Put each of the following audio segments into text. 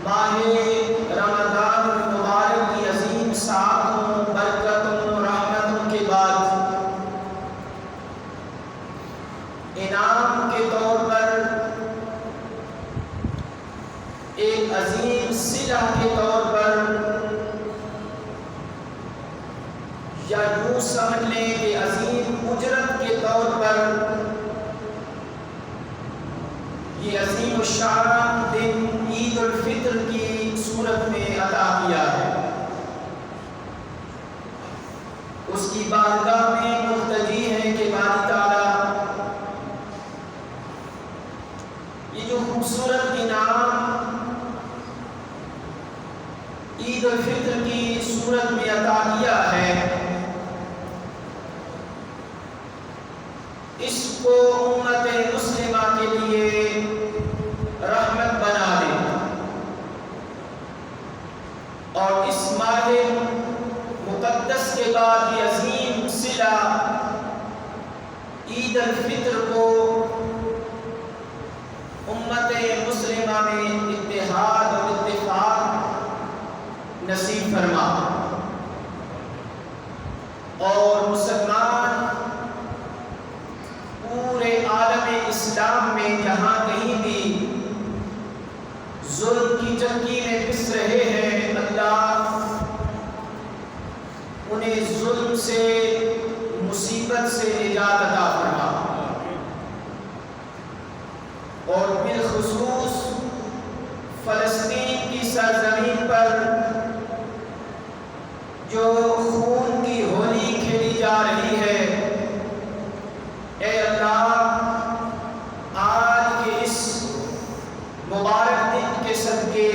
ماہ رمضان المبارک کی عظیم ساعتوں، برکتوں، رحمتوں کے بعد انعام کے طور پر ایک عظیم صلہ کے طور پر، یا یوں سمجھ لیں کہ عظیم اجرت کے طور پر، یہ عظیم الشان دن عید الفطر کی صورت میں عطا کیا ہے۔ اس کی بارگاہ میں ملتجی ہے کہ باری تعالیٰ یہ جو خوبصورت انعام عید الفطر کی صورت میں عطا کیا ہے، اس کو امت مسلمہ کے لیے رحمت بنا دے، اور اس ماہ مقدس کے بعد یہ عظیم صلہ عید الفطر کو امت مسلمہ میں اتحاد اور اتفاق نصیب فرما، اور مسلمان پورے عالم اسلام میں جہاں کہیں بھی ظلم کی چکی میں پس رہے ہیں، اللہ انہیں ظلم سے، مصیبت سے نجات عطا فرما، اور بالخصوص فلسطین کی سرزمین پر جو خون کی ہولی کھیلی جا رہی ہے، اے اللہ آج کے اس مبارک دن کے صدقے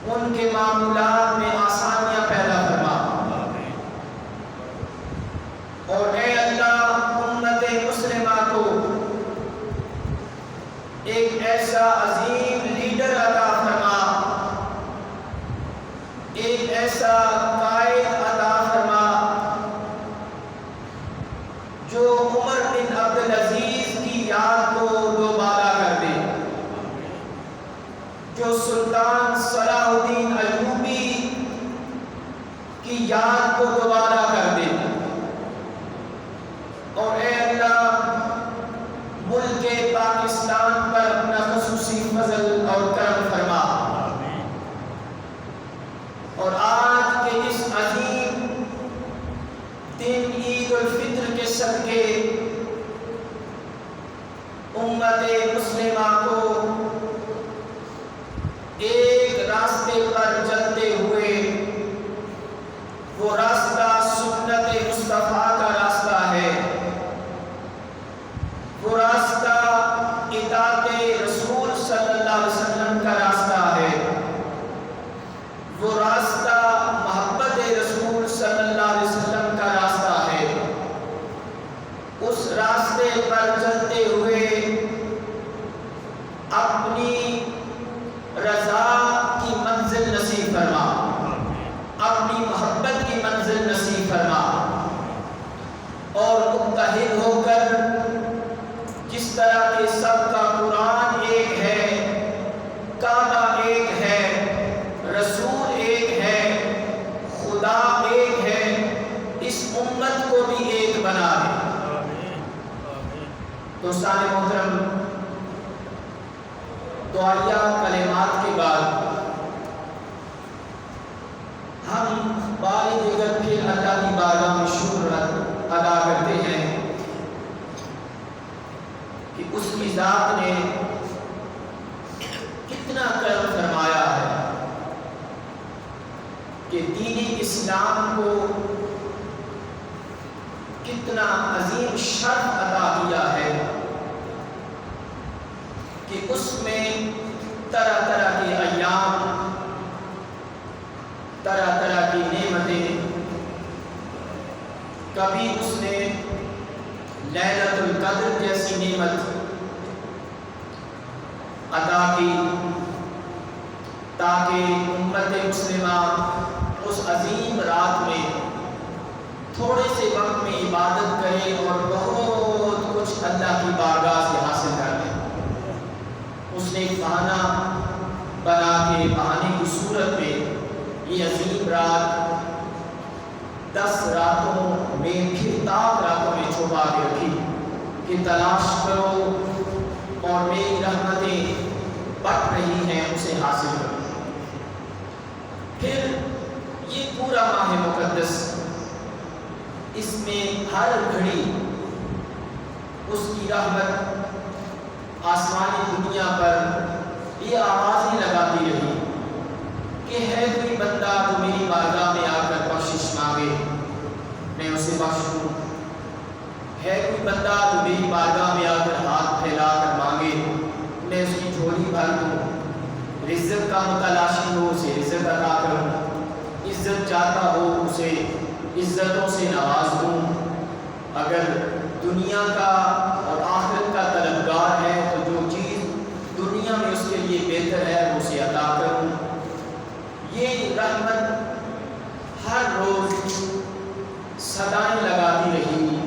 ان کے معاملات میں آسانیاں پیدا فرما، اور اے اللہ امت مسلمہ کو ایک ایسا عظیم لیڈر عطا فرما، ایک ایسا قائد عطا فرما جو عمر بن عبدالعزیز کی یاد کو دوبارہ کر دے، جو سلطان صلاح الدین ایوبی کی یاد کو دوبارہ کر دے، اور اے اللہ ملک پاکستان پر اپنا خصوصی فضل اور کرم فرما، اور آج کے اس عظیم دن عید الفطر کے صدقے امت مسلمہ کو ایک راستے پر چلتے ہوئے، وہ راستہ سنت مصطفیٰ کا راستہ ہے، وہ راستہ اطاعت رسول صلی اللہ علیہ وسلم کا راستہ ہے، وہ راستہ محبت رسول صلی اللہ علیہ وسلم کا راستہ ہے۔ اس راستے پر چلتے ہوئے اپنی رضا کی منزل نصیب فرما، اپنی محبت کی منزل نصیب فرما، اور متحد ہو کر جس طرح کہ سب کا قرآن ایک ہے، کعبہ ایک ہے، رسول ایک ہے، خدا ایک ہے، اس امت کو بھی ایک بنا دے۔ دوستان محترم، دعائیہ کلمات کے بعد ہم بار دیگر پھر اللہ کی بارگاہ میں شکر ادا کرتے ہیں کہ اس کی ذات نے کتنا کرم فرمایا ہے کہ دین اسلام کو کتنا عظیم شرف عطا کیا ہے کہ اس میں طرح طرح کے ایام، طرح طرح کی نعمتیں، کبھی اس نے لیلۃ القدر جیسی نعمت عطا کی تاکہ امت مسلمہ اس عظیم رات میں تھوڑے سے وقت میں عبادت کرے اور بہت کچھ اللہ کی بارگاہ سے حاصل کر لے۔ اس نے ایک بہانہ بنا کے بہانے کی صورت میں یہ عظیم رات 10 راتوں میں پھر تاک راتوں میں چھپا کے رکھی کہ تلاش کرو اور میری رحمتیں بٹ رہی ہیں اسے حاصل کرو۔ پھر یہ پورا ماہ مقدس، اس میں ہر گھڑی اس کی رحمت آسمانی دنیا پر یہ آوازیں لگاتی رہی کہ ہے کوئی بندہ جو میری بارگاہ میں آ کر بخشش مانگے میں اسے بخش دوں، ہے کوئی بندہ جو میری بارگاہ میں آ کر ہاتھ پھیلا کر مانگے میں اس کی جھولی بھر دوں، رزق کا متلاشی ہو اسے رزق عطا کروں، عزت چاہتا ہو اسے عزتوں سے نواز دوں، اگر دنیا کا اور آخرت کا طلبگار ہے تو جو چیز دنیا میں اس کے لیے بہتر ہے وہ اسے عطا کروں۔ یہ رحمت ہر روز صدائیں لگاتی رہی،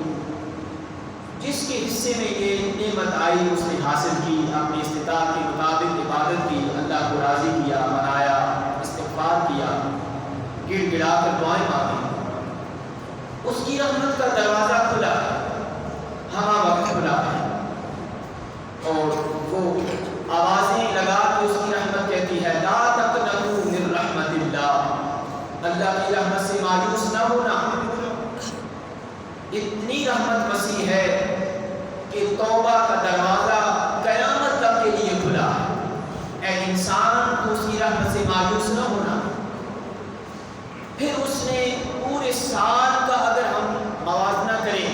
جس کے حصے میں یہ نعمت آئی اس نے حاصل کی، اپنی استطاعت کے مطابق عبادت کی، اللہ کو راضی کیا، منایا، استغفار کیا، گڑ گڑا کر دعائیں مانگی۔ اس کی رحمت کا دروازہ کھلا ہے، ہمہ وقت کھلا ہے، اور وہ آوازیں لگا کے اس کی رحمت کہتی ہے لا تقنطوا من رحمت اللہ، اللہ کی رحمت سے مایوس نہ ہونا۔ اتنی رحمت وسیع ہے کہ توبہ کا دروازہ قیامت تک کے لیے کھلا ہے، اے انسان تو اس کی رحمت سے مایوس نہ ہونا۔ پھر اس نے پورے سال کا اگر ہم موازنہ کریں،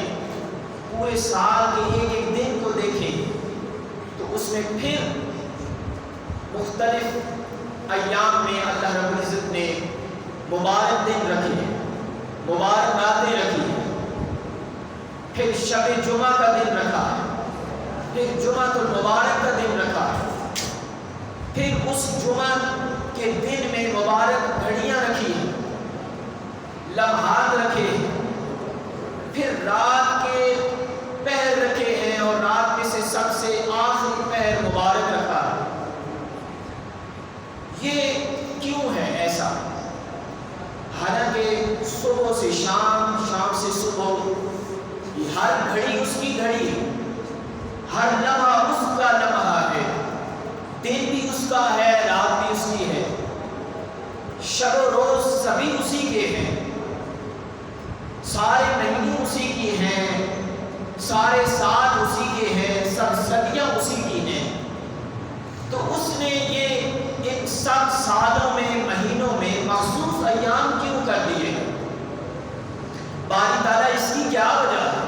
پورے سال کے ایک ایک دن کو دیکھیں تو اس میں پھر مختلف ایام میں اللہ رب العزت نے مبارک دن رکھے ہیں، مبارک راتیں رکھی ہیں، پھر شب جمعہ کا دن رکھا ہے، پھر جمعۃ المبارک کا دن رکھا ہے، پھر اس جمعہ کے دن میں مبارک گھڑیاں رکھی ہیں، لمحات رکھے ہیں، پھر رات کے پہر رکھے ہیں اور رات میں سے سب سے آخری پہر مبارک رکھا ہے۔ یہ کیوں ہے ایسا؟ حالانکہ صبح سے شام، شام سے صبح، یہ ہر گھڑی اس کی گھڑی ہے، ہر لمحہ اس کا لمحہ ہے، دن بھی اس کا ہے، رات بھی اس کی ہے، شب و روز سبھی اسی کے ہیں، سارے مہینے اسی کی ہیں، سارے سال اسی کے ہیں، سب صدیاں اسی کی ہیں۔ تو اس نے یہ ان سب سالوں میں، مہینوں میں مخصوص ایام کیوں کر دیے؟ باری تعالیٰ اس کی کیا وجہ ہے؟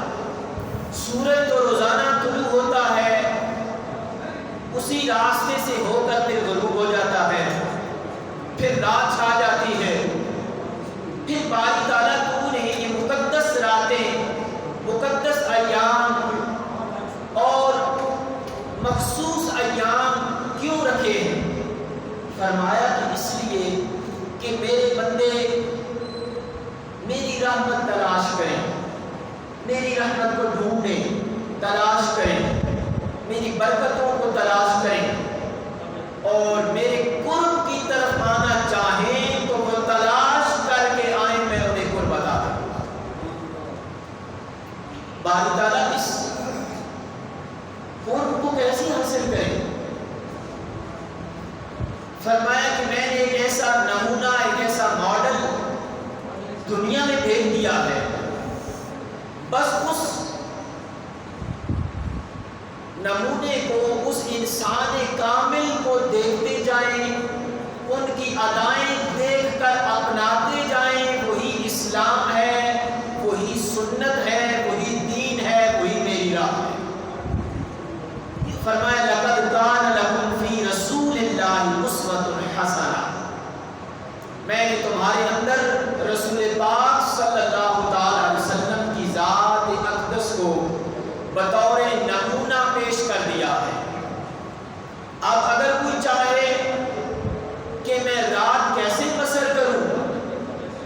سورج تو روزانہ طلوع ہوتا ہے، اسی راستے سے ہو کر پھر غروب ہو جاتا ہے، پھر رات چھا جاتی ہے، پھر باری تعالیٰ تو نے یہ مقدس راتیں، مقدس ایام اور مخصوص ایام کیوں رکھے ہیں؟ فرمایا کہ اس لیے کہ میرے بندے میری رحمت تلاش کریں، میری رحمت کو ڈھونڈیں، تلاش کریں، میری برکتوں کو تلاش کریں، اور میرے قرب کی طرف آنا چاہیں تو وہ تلاش کر کے آئیں، میں انہیں قرب عطا کروں۔ باری تعالیٰ اس قرب کو کیسے حاصل کریں؟ فرمایا کہ میں نے ایک ایسا نمونہ، ایک ایسا ماڈل دنیا میں بھیج دیا ہے، بس اس نمونے کو، اس انسان کامل کو دیکھتے جائیں، ان کی ادائیں دیکھ کر اپناتے جائیں، وہی اسلام ہے، وہی سنت ہے، وہی دین ہے، وہی میری راہ ہے۔ فرمایا لقد کان لکم فی رسول اللہ اسوۃ حسنہ، میں نے تمہارے اندر رسول پاک صلی اللہ تعالی علیہ وسلم کی ذات اقدس کو بطور نمونہ پیش کر دیا ہے۔ اب اگر کوئی چاہے کہ میں رات کیسے بسر کروں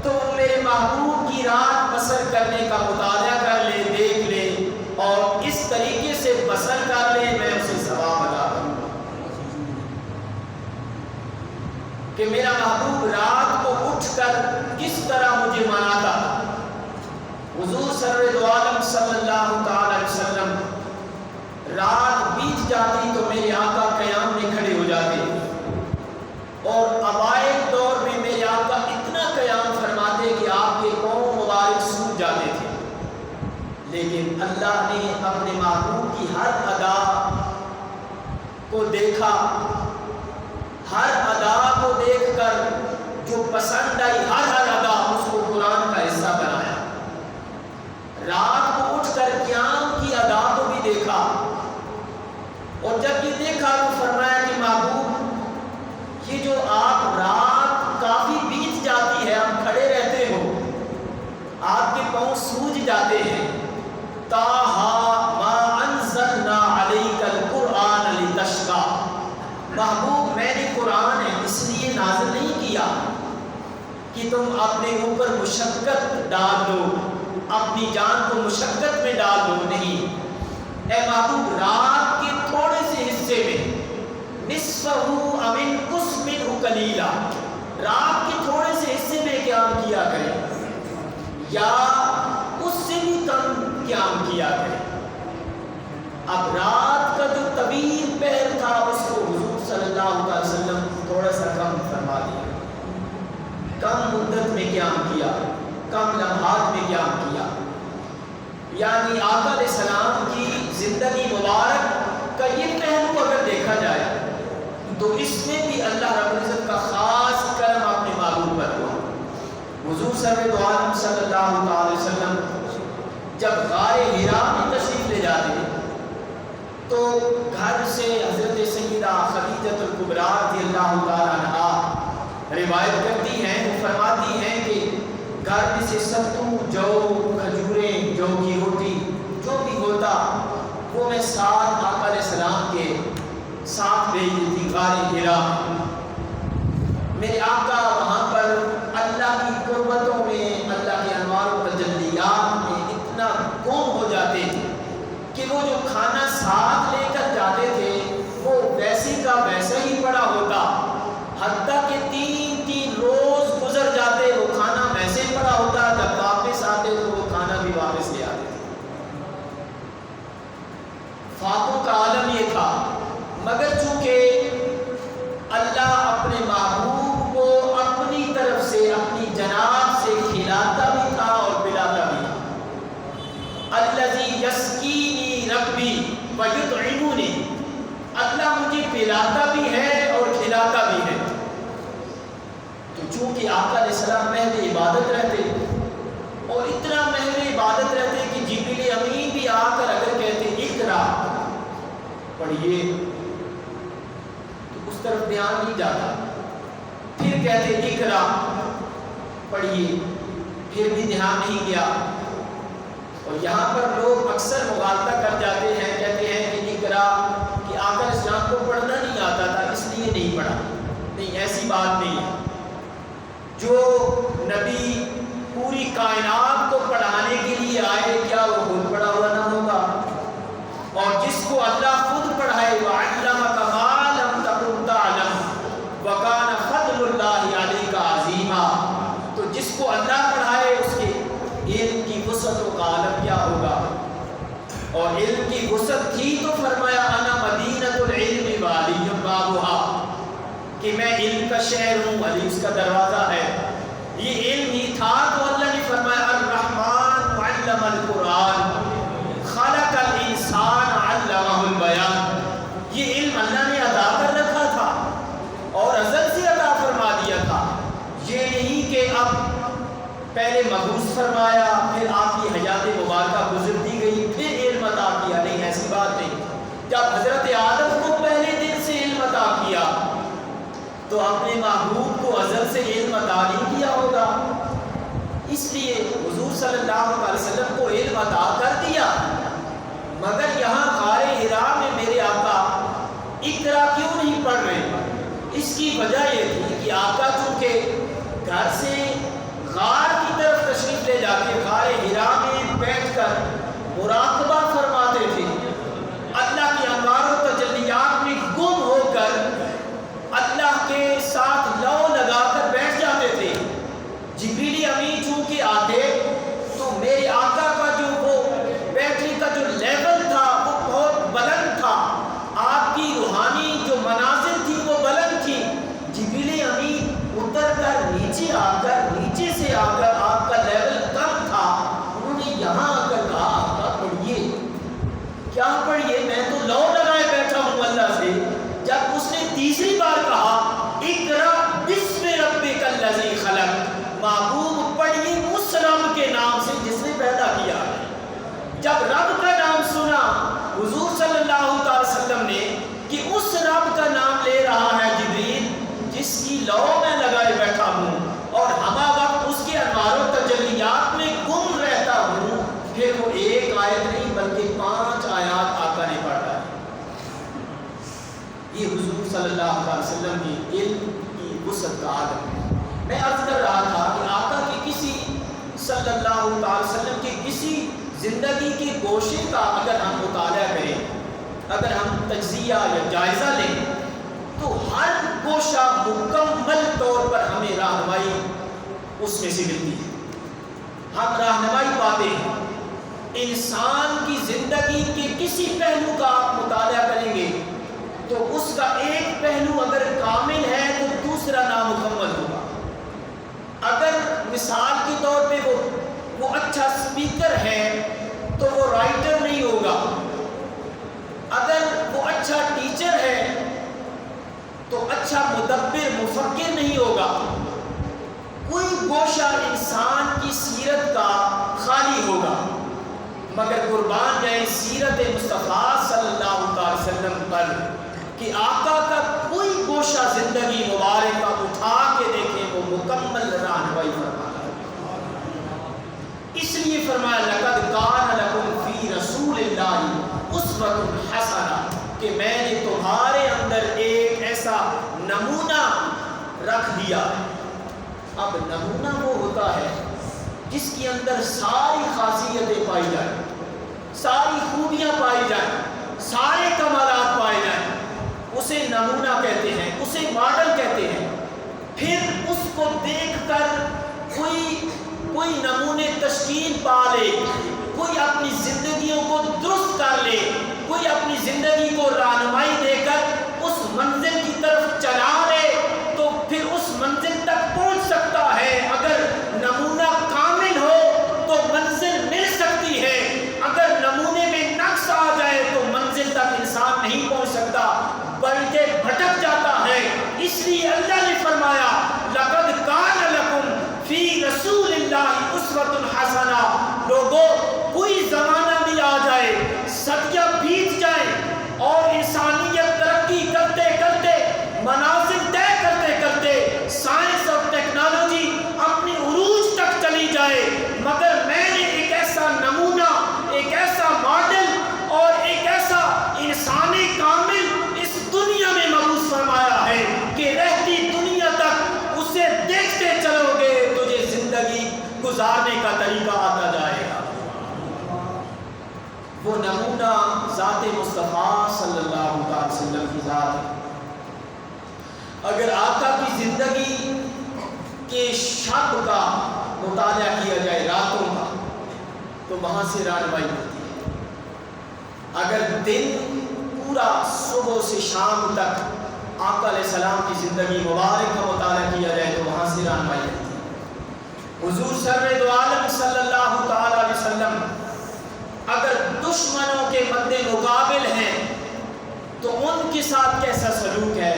تو میرے محبوب کی رات بسر کرنے کا مطالعہ کر لے، دیکھ لے اور اس طریقے سے بسر کر لے، میں اسے ثواب عطا کروں گا۔ کہ میرا محبوب رات کو اٹھ کر کس طرح مجھے مناتا تھا۔ حضور سرور دو عالم صلی اللہ تعالی علیہ وسلم رات بیت جاتی تو میرے آقا قیام میں کھڑے ہو جاتے، اور اوائل دور میں میرے آقا اتنا قیام فرماتے کہ آپ کے پاؤں مبارک سوکھ جاتے تھے، لیکن اللہ نے اپنے محبوب کی ہر ادا کو دیکھا، ہر ادا کو دیکھ کر جو پسند آئی ہر ادا اس کو قرآن کا حصہ بنایا۔ رات کو اٹھ کر قیام کی ادا کو بھی دیکھا، اور جب یہ دیکھا تو فرمایا کہ محبوب یہ جو آپ رات کافی بیت جاتی ہے، آپ کھڑے رہتے ہو، آپ کے پاؤں سوج جاتے ہیں، تاہا ما انزلنا علیک القرآن لتشقی، محبوب میں نے قرآن ہے اس لیے نازل نہیں کیا کہ تم اپنے اوپر مشقت ڈال دو، اپنی جان کو مشقت میں ڈال دو، نہیں، اے محبوب رات کے تھوڑے سے حصے میں نصفہ او انقص منہ قلیلا، رات کے تھوڑے سے حصے میں قیام کیا کریں یا اس سے بھی کم قیام کیا کریں۔ اب رات کا جو طویل پہر تھا اس کو حضور صلی اللہ علیہ وسلم تھوڑا سا کم فرما دیا، کم مدت میں قیام کیا، کم لمحات میں قیام کیا، یعنی آقا علیہ السلام کی زندگی مبارک کا یہ پہلو اگر دیکھا جائے تو اس میں بھی اللہ رب العزت کا خاص کرم اپنے محبوب پر ہوا۔ حضور سرور دو عالم صلی اللہ علیہ وسلم جب غار حرا میں تشریف لے جاتے ہیں تو گھر سے حضرت سیدہ خدیجہ الکبریٰ رضی اللہ تعالیٰ عنہا روایت کرتی ہیں، وہ فرماتی ہیں کہ گھر میں سے ستو، جو، کھجوریں، جو کی روٹی جو بھی ہوتا وہ میں ساتھ آقا علیہ السلام کے ساتھ بھیج دیتی غار حرا۔ میرے آقا وہاں پر اللہ کی قربتوں میں، اللہ کے انوار و تجلیات میں اتنا گم ہو جاتے تھے کہ وہ جو کھانا ساتھ لے کر جاتے تھے وہ ویسے کا ویسا ہی پڑا ہوتا، حتیٰ کہ 3 روز گزر جاتے وہ کھانا ویسے ہی پڑا ہوتا، جب واپس آتے تو وہ کھانا بھی واپس لے آتے تھے۔ فاقوں کا عالم یہ تھا، مگر چونکہ اللہ اپنے محبوب کو اپنی طرف سے، اپنی جناب سے کھلاتا بھی تھا اور پلاتا بھی تھا۔ الذی یسقینی ربی ویطعمنی، اللہ مجھے پلاتا بھی ہے اور کھلاتا بھی ہے۔ تو چونکہ آقا علیہ السلام محض عبادت رہتے اور اتنا محض عبادت رہتے کہ جبریل امین بھی آ کر اگر کہتے اقرا پڑھیے تو اس طرف دھیان نہیں جاتا، پھر کہتے اقرا پڑھیے، پھر بھی دھیان نہیں گیا۔ اور یہاں پر لوگ اکثر مغالطہ کر جاتے ہیں، کہتے ہیں کہ اقرا کہ آقا علیہ السلام کو پڑھنا نہیں آتا تھا اس لیے نہیں پڑھا، نہیں، ایسی بات نہیں ہے۔ جو نبی پوری کائنات کو پڑھانے کے لیے آئے، کیا وہ خود پڑھا ہوا نہ ہوگا؟ اور جس کو اللہ خود پڑھائے، وَعَلَّمَكَ مَا لَمْ تَكُن تَعْلَمُ وَكَانَ فَضْلُ اللَّهِ عَلَيْكَ عَظِيمًا، تو جس کو اللہ پڑھائے اس کے علم کی وسعت و عالم کیا ہوگا؟ اور علم کی وسعت تھی تو فرمایا انا مدینۃ العلم وعلی بابها، کہ میں علم کا شہر ہوں، علی اس کا دروازہ ہے۔ یہ علم ہی تھا تو اللہ نے فرمایا الرحمن علم القرآن خلق الانسان علمہ البیان، یہ علم اللہ نے عطا کر رکھا تھا اور ازل سے عطا فرما دیا تھا۔ یہ نہیں کہ اب پہلے مبعوث فرمایا، پھر آپ کی حیات مبارکہ گزرتی گئی، پھر علم عطا کیا، نہیں، ایسی بات نہیں۔ جب حضرت آدم کو پہلے دن سے علم عطا کیا تو اپنے محبوب کو ازل سے علم عطا نہیں کیا ہوگا، اس لیے حضور صلی اللہ علیہ وسلم کو علم عطا کر دیا، مگر یہاں غار حرا میں میرے آقا اقرا کیوں نہیں پڑھ رہے؟ اس کی وجہ یہ تھی کہ آقا چونکہ گھر سے غار کی طرف تشریف لے جاتے، غار حرا میں بیٹھ کر مراقبہ فرماتے تھے، اللہ کی انوار و تجلیات میں گم ہو کر اللہ کے ساتھ لو جبریل امین چونکہ آتے تو میرے آقا کا جو وہ بیٹری کا جو لیول تھا وہ بہت بلند تھا، آپ کی روحانی جو منازل تھی وہ بلند تھی۔ جبریل امین اتر کر نیچے آ کر نیچے سے آ کر آپ کا لیول کم تھا، انہوں نے یہاں آ کر کہا آقا پڑھیے۔ کیا پڑھیے؟ میں تو لو لگائے بیٹھا ہوں اللہ سے۔ جب اس نے تیسری بار کہا اقرا بسم ربک الذی خلق، محبوب پڑھیے اس رب کے نام سے جس نے پیدا کیا ہے۔ جب رب کا نام سنا حضور صلی اللہ علیہ وسلم نے کہ اس رب کا نام لے رہا ہے جبریل جس کی لو میں لگائے بیٹھا ہوں اور ہمہ وقت اس کے انوار و تجلیات میں گم رہتا ہوں، پھر وہ ایک آیت نہیں بلکہ 5 آیات آقا نے پڑھا ہے۔ یہ حضور صلی اللہ علیہ وسلم کی علم کی وسعت کا عالم ہے۔ میں عرض کر رہا تھا کہ آقا کی کسی صلی اللہ علیہ وسلم کی کسی زندگی کے گوشے کا اگر ہم مطالعہ کریں، اگر ہم تجزیہ یا جائزہ لیں تو ہر گوشہ مکمل طور پر ہمیں رہنمائی اس میں سے ملتی ہے۔ ہم رہنمائی پاتے ہیں۔ انسان کی زندگی کے کسی پہلو کا آپ مطالعہ کریں گے تو اس کا ایک پہلو اگر کامل ہے تو دوسرا نامکمل ہوگا۔ اگر مثال کے طور پہ وہ اچھا سپیکر ہے تو وہ رائٹر نہیں ہوگا، اگر وہ اچھا ٹیچر ہے تو اچھا مدبر مفکر نہیں ہوگا۔ کوئی گوشہ انسان کی سیرت کا خالی ہوگا، مگر قربان جائیں سیرت مصطفیٰ صلی اللہ علیہ وسلم پر کہ آقا کا کوئی گوشہ زندگی مبارک کا اٹھا کے دیکھیں وہ مکمل رہنمائی فرماتا ہے۔ اس لیے فرمایا لقد کان لکم فی رسول اللہ اسوۃ حسنہ، کہ میں نے تمہارے اندر ایک ایسا نمونہ رکھ دیا ہے۔ اب نمونہ وہ ہوتا ہے جس کے اندر ساری خاصیتیں پائی جائیں، ساری خوبیاں پائی جائیں، سارے کمالات پائے جائیں، اسے نمونہ کہتے ہیں، اسے ماڈل کہتے ہیں۔ پھر اس کو دیکھ کر کوئی نمونے تشکیل پا لے، کوئی اپنی زندگیوں کو درست کر لے، کوئی اپنی زندگی کو رہنمائی دے کر اس منزل کی طرف چلا لے تو پھر اس منزل تک پہنچ سکتا ہے۔ اگر نمونہ کامل ہو تو منزل مل سکتی ہے، اگر نمونے میں نقص آ جائے تو منزل تک انسان نہیں پہنچ سکتا بلکہ بھٹک جاتا ہے۔ اس لیے اللہ نے فرمایا لقد کان لکم فی رسول اللہ اسوۃ حسنہ۔ لوگوں کوئی زمانہ بھی آ جائے، صدیاں بیت جائیں اور انسانیت ترقی کرتے کرتے منازل طے کرتے کرتے سائنس اور ٹیکنالوجی اپنی عروج تک چلی جائے، مگر میں نے ایک ایسا نمونہ، ایک ایسا ماڈل اور ایک ایسا انسانی کامل اس دنیا میں مبعوث فرمایا ہے کہ رہتی دنیا تک اسے دیکھتے چلو گے تجھے زندگی گزارنے کا طریقہ آتا جائے گا۔ وہ نمونہ ذات مصطفیٰ صلی اللہ علیہ وسلم کی ذات ہے۔ اگر آقا کی زندگی کے شب کا مطالعہ کیا جائے، راتوں کا، تو وہاں سے رہنمائی ملتی ہے۔ اگر دن پورا صبح سے شام تک آقا علیہ السلام کی زندگی مبارک کا مطالعہ کیا جائے تو وہاں سے رہنمائی ملتی ہے۔ حضور سرور دو عالم صلی اللہ تعالی علیہ وسلم اگر دشمنوں کے مد مقابل ہیں تو ان کے ساتھ کیسا سلوک ہے،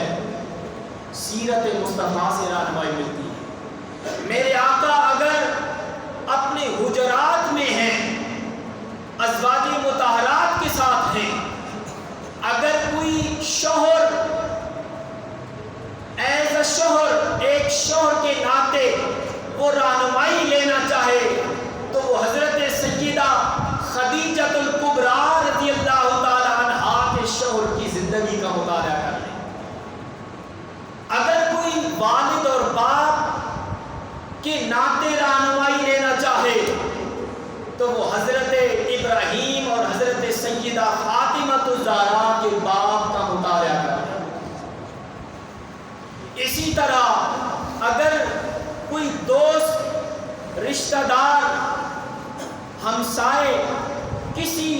سیرت مصطفیٰ سے رہنمائی ملتی ہے۔ میرے آقا اگر اپنے حجرات میں ہیں، ازواج مطہرات کے ساتھ ہیں، اگر کوئی شوہر ایز اے شوہر، ایک شوہر کے ناطے وہ رہنمائی لینا چاہے تو وہ حضرت سیدہ خدیجۃ الکبریٰ رضی اللہ تعالی عنہا کے شوہر کی زندگی کا مطالعہ کر لیں۔ اگر کوئی والد اور باپ کے ناطے رہنمائی لینا چاہے تو وہ حضرت ابراہیم اور حضرت سیدہ فاطمہ الزہرا کے باپ کا مطالعہ کر لیں۔ اسی طرح اگر کوئی دوست رشتہ دار، ہمسائے کسی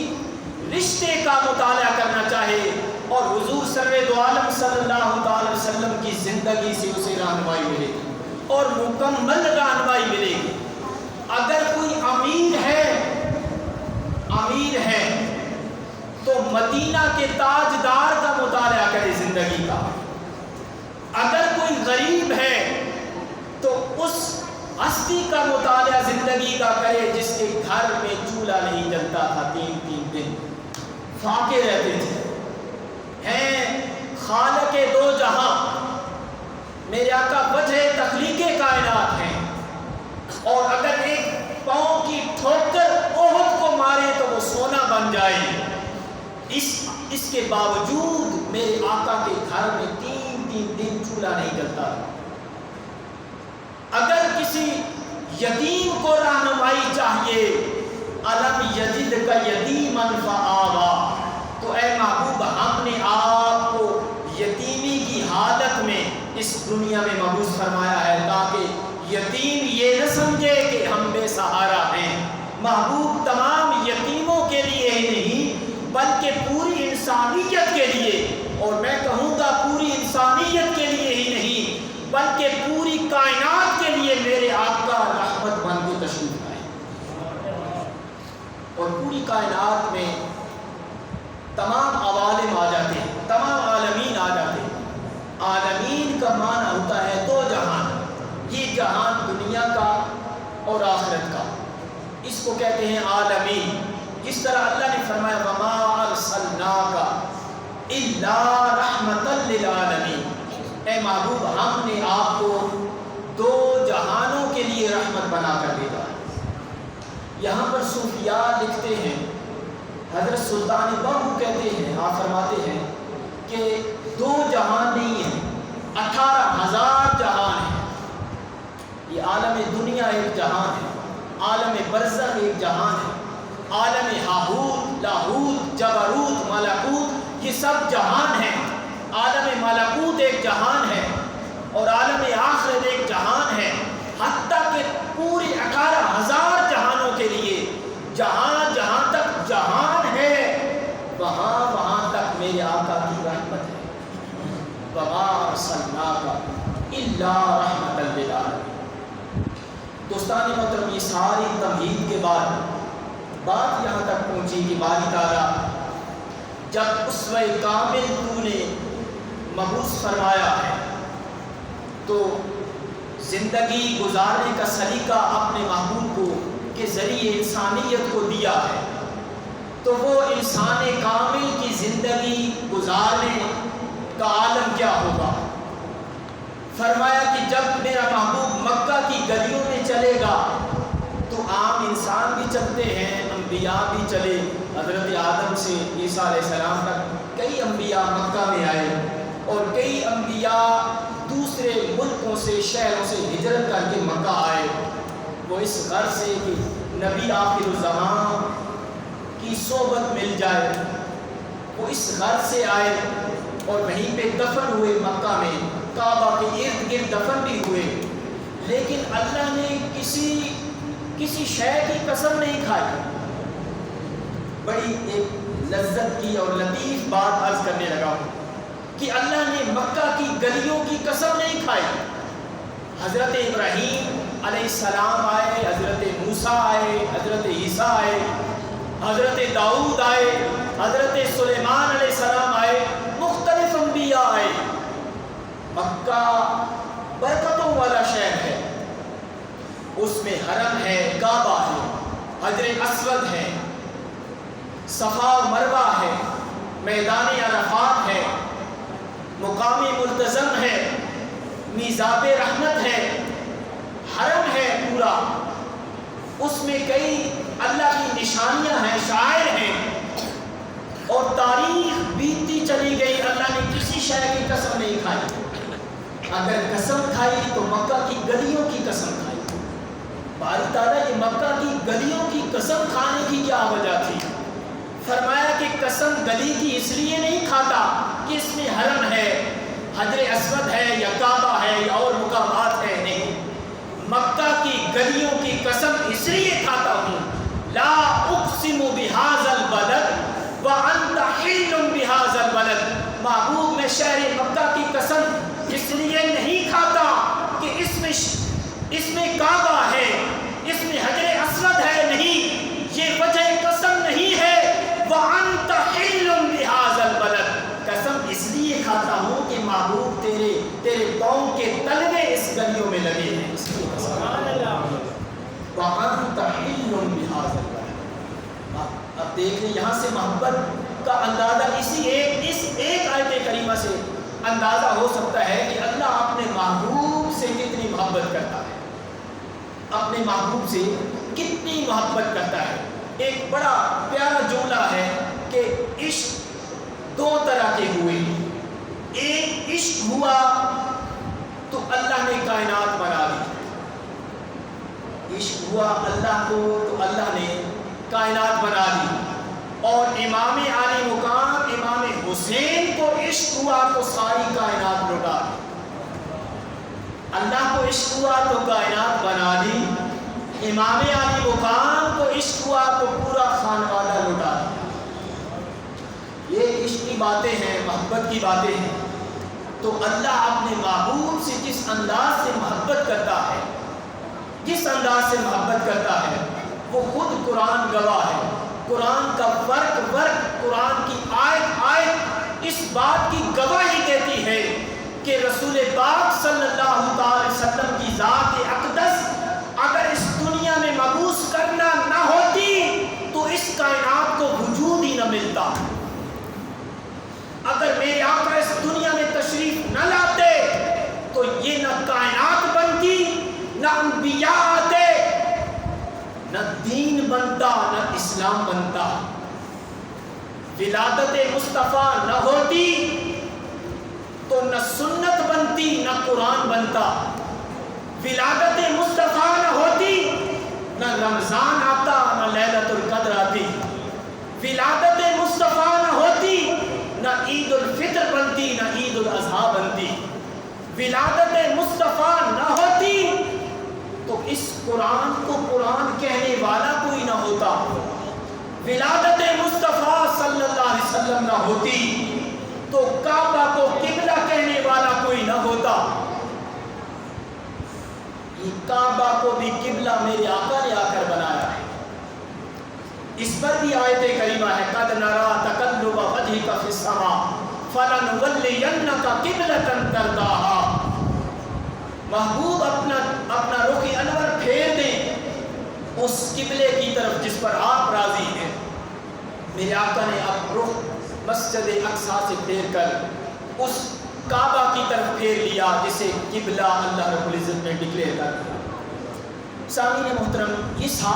رشتے کا مطالعہ کرنا چاہے اور حضور سرور دو عالم صلی اللہ تعالی وسلم کی زندگی سے اسے رہنمائی ملے گی اور مکمل رہنمائی ملے گی۔ اگر کوئی امیر ہے تو مدینہ کے تاجدار کا مطالعہ کرے زندگی کا۔ اگر کوئی غریب ہے تو اس ہستی کا مطالعہ زندگی کا کرے جس کے گھر میں چولہا نہیں جلتا تھا، 3 دن فاقے رہتے تھے۔ ہیں خالق دو جہاں، میرے آقا وجہ تخلیق کائنات ہیں، اور اگر ایک پاؤں کی ٹھوکر احد کو مارے تو وہ سونا بن جائے، اس کے باوجود میرے آقا کے گھر میں 3 دن چولہا نہیں جلتا۔ اگر کسی یتیم کو رہنمائی چاہیے، الم یجد کا یتیما فآویٰ، تو اے محبوب ہم نے آپ کو یتیمی کی حالت میں اس دنیا میں مبعوث فرمایا ہے تاکہ یتیم یہ نہ سمجھے کہ ہم بے سہارا ہیں۔ محبوب تمام یتیموں کے لیے ہی نہیں بلکہ پوری انسانیت کے لیے، اور میں کہوں گا پوری انسانیت کے لیے ہی نہیں بلکہ پوری کائنات کے لیے میرے آقا رحمت بن کے تشریف لائے، اور پوری کائنات میں تمام عوالم آ جاتے ہیں، تمام عالمین آ جاتے ہیں۔ عالمین کا معنی ہوتا ہے 2 جہان، یہ جہان دنیا کا اور آخرت کا، اس کو کہتے ہیں عالمین۔ جس طرح اللہ نے فرمایا وَمَا أَرْسَلْنَاكَ إِلَّا رَحْمَةً لِلْعَالَمِينَ، اے محبوب ہم نے آپ کو 2 جہانوں کے لیے رحمت بنا کر بھیجا ہے۔ یہاں پر صوفیاء لکھتے ہیں، حضرت سلطان باہو کہتے ہیں، آپ فرماتے ہیں کہ 2 جہان نہیں ہیں، 18,000 جہان ہیں۔ یہ عالم دنیا ایک جہان ہے، عالم برزخ ایک جہان ہے، عالم ہاہوت، لاہوت، جبروت، ملکوت، یہ سب جہان ہیں۔ عالم ملکوت ایک جہان ہے اور عالم آخرت ایک جہان ہے، حتیٰ کہ پورے 18,000 جہانوں کے لیے جہاں تک جہان ہے وہاں تک میرے آقا کی رحمت ہے۔ وَمَا أَرْسَلْنَاكَ إِلَّا رَحْمَةً لِلْعَالَمِينَ۔ دوستان محترم، یہ ساری تمہید کے بعد بات یہاں تک پہنچی کہ باری تعالیٰ جب اسوہ کامل تو نے مبعوث فرمایا ہے تو زندگی گزارنے کا سلیقہ اپنے محبوب کو کے ذریعے انسانیت کو دیا ہے، تو وہ انسان کامل کی زندگی گزارنے کا عالم کیا ہوگا؟ فرمایا کہ جب میرا محبوب مکہ کی گلیوں میں چلے گا تو عام انسان بھی چلتے ہیں، انبیاء بھی چلے، حضرت آدم سے عیسیٰ علیہ السلام تک کئی انبیاء مکہ میں آئے، اور کئی انبیاء دوسرے ملکوں سے شہروں سے ہجرت کر کے مکہ آئے۔ وہ اس غرض سے کہ نبی آخر الزمان کی صحبت مل جائے، وہ اس غرض سے آئے اور وہیں پہ دفن ہوئے مکہ میں، کعبہ کے ارد گرد دفن بھی ہوئے۔ لیکن اللہ نے کسی شے کی قسم نہیں کھائی۔ بڑی ایک لذت کی اور لطیف بات عرض کرنے لگا ہوں کہ اللہ نے مکہ کی گلیوں کی قسم نہیں کھائی۔ حضرت ابراہیم علیہ السلام آئے، حضرت موسیٰ آئے، حضرت عیسیٰ آئے، حضرت داؤد آئے، حضرت سلیمان علیہ السلام آئے، مختلف انبیاء آئے۔ مکہ برکتوں والا شہر ہے، اس میں حرم ہے، کعبہ ہے، حجر اسود ہے، صفا و مروہ ہے، میدان عرفات ہے، مقام ملتزم ہے، میزاب رحمت ہے، حرم ہے پورا، اس میں کئی اللہ کی نشانیاں ہیں، شاعر ہیں، اور تاریخ بیتتی چلی گئی، اللہ نے کسی شے کی قسم نہیں کھائی۔ اگر قسم کھائی تو مکہ کی گلیوں کی قسم کھائی۔ باری تعالیٰ یہ مکہ کی گلیوں کی قسم کھانے کی کیا وجہ تھی؟ فرمایا کہ قسم گلی کی اس لیے نہیں کھاتا کہ اس میں حرم ہے، حجر اسود ہے یا کعبہ ہے یا اور مقامات ہے، نہیں، مکہ کی گلیوں کی قسم اس میں کعبہ ہے، اس میں حجر اسود ہے، نہیں، یہ وجہ قسم نہیں ہے۔ وَأَنْتَ حِلٌّ بِهَذَا الْبَلَدِ، قسم اس لیے کھاتا ہوں کہ محبوب تیرے پاؤں کے تلوے اس گلیوں میں لگے ہیں، اس لیے سبحان اللہ۔ وَأَنْتَ حِلٌّ بِهَذَا الْبَلَدِ، اب دیکھ لیں یہاں سے محبت کا اندازہ اس ایک آیت کریمہ سے اندازہ ہو سکتا ہے کہ اللہ اپنے محبوب سے کتنی محبت کرتا ہے، اپنے محبوب سے کتنی محبت کرتا ہے۔ ایک بڑا پیارا جملہ ہے کہ عشق دو طرح کے ہوئے، ایک عشق ہوا تو اللہ نے کائنات بنا دی، عشق ہوا اللہ کو تو اللہ نے کائنات بنا دی، اور امام عالی مقام امام حسین کو عشق ہوا تو ساری کائنات لٹا دی، اللہ کو عشق ہوا تو کائنات بنا دی، امام علی مقام کو عشق ہوا تو پورا خانوادہ لٹا دیا۔ یہ عشق کی باتیں ہیں، محبت کی باتیں ہیں۔ تو اللہ اپنے محبوب سے جس انداز سے محبت کرتا ہے، جس انداز سے محبت کرتا ہے، وہ خود قرآن گواہ ہے۔ قرآن کا ورق قرآن کی آیت اس بات کی گواہی دیتی ہے کہ رسول پاک صلی اللہ علیہ وسلم کی ذات اقدس اگر اس دنیا میں مبعوث کرنا نہ ہوتی تو اس کائنات کو وجود ہی نہ ملتا۔ اگر میرے آقا اس دنیا میں تشریف نہ لاتے تو یہ نہ کائنات بنتی، نہ انبیاء آتے، نہ دین بنتا، نہ اسلام بنتا۔ ولادت مصطفیٰ نہ ہوتی تو نہ سنت بنتی، نہ قرآن بنتا۔ ولادت مصطفیٰ نہ ہوتی نہ رمضان آتا، نہ لیلۃ القدر آتی۔ ولادت مصطفیٰ نہ ہوتی نہ عید الفطر بنتی، نہ عید الاضحیٰ بنتی۔ ولادت مصطفیٰ نہ ہوتی تو اس قرآن کو قرآن کہنے والا کوئی نہ ہوتا۔ ولادت مصطفیٰ صلی اللہ علیہ وسلم نہ ہوتی تو کعبہ کو قبلہ کہنے والا کوئی نہ ہوتا۔ یہ کعبہ کو بھی قبلہ میرے آقا نے آ کر بنایا ہے۔ اس پر بھی آیت کریمہ ہے، قد نرا تقلب وجهک فی السماء فلنولینک قبلۃ ترضاها۔ محبوب اپنا رخ انور پھیر دیں اس قبلے کی طرف جس پر آپ راضی ہیں۔ میرے آقا نے اب رخ مسجد اقصیٰ سے پھیر کر اس کعبہ کی طرف پھیر لیا جسے قبلہ اللہ رب العزت نے ڈکلیئر کر دیا۔ سامعین محترم، اس